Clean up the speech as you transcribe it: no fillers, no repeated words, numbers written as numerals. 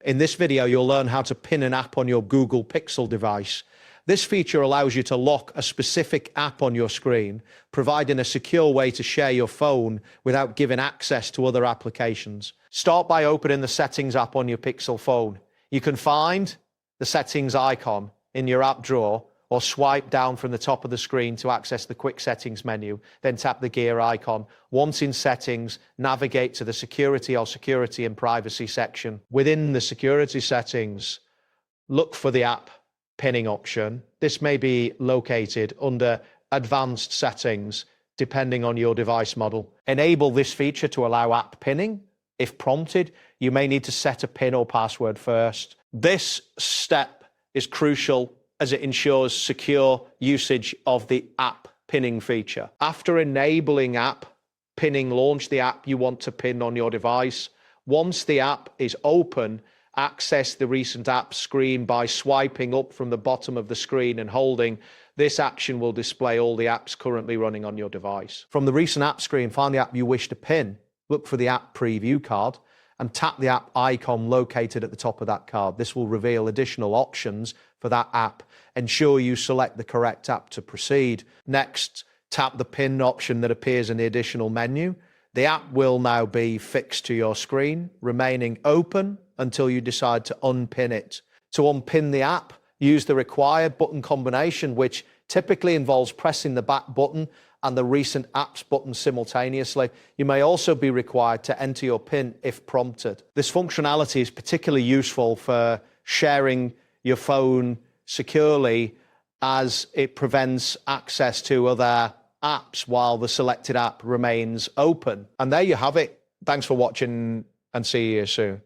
In this video, you'll learn how to pin an app on your Google Pixel device. This feature allows you to lock a specific app on your screen, providing a secure way to share your phone without giving access to other applications. Start by opening the Settings app on your Pixel phone. You can find the Settings icon in your app drawer or swipe down from the top of the screen to access the Quick Settings menu, then tap the gear icon. Once in Settings, navigate to the Security or Security and Privacy section. Within the Security settings, look for the app pinning option. This may be located under Advanced Settings, depending on your device model. Enable this feature to allow app pinning. If prompted, you may need to set a PIN or password first. This step is crucial as it ensures secure usage of the app pinning feature. After enabling app pinning, launch the app you want to pin on your device. Once the app is open, access the recent app screen by swiping up from the bottom of the screen and holding. This action will display all the apps currently running on your device. From the recent app screen, find the app you wish to pin. Look for the app preview card and tap the app icon located at the top of that card. This will reveal additional options for that app. Ensure you select the correct app to proceed. Next, tap the pin option that appears in the additional menu. The app will now be fixed to your screen, remaining open until you decide to unpin it. To unpin the app, use the required button combination, which typically involves pressing the back button and the recent apps button simultaneously. You may also be required to enter your PIN if prompted. This functionality is particularly useful for sharing your phone securely, as it prevents access to other apps while the selected app remains open. And there you have it. Thanks for watching and see you soon.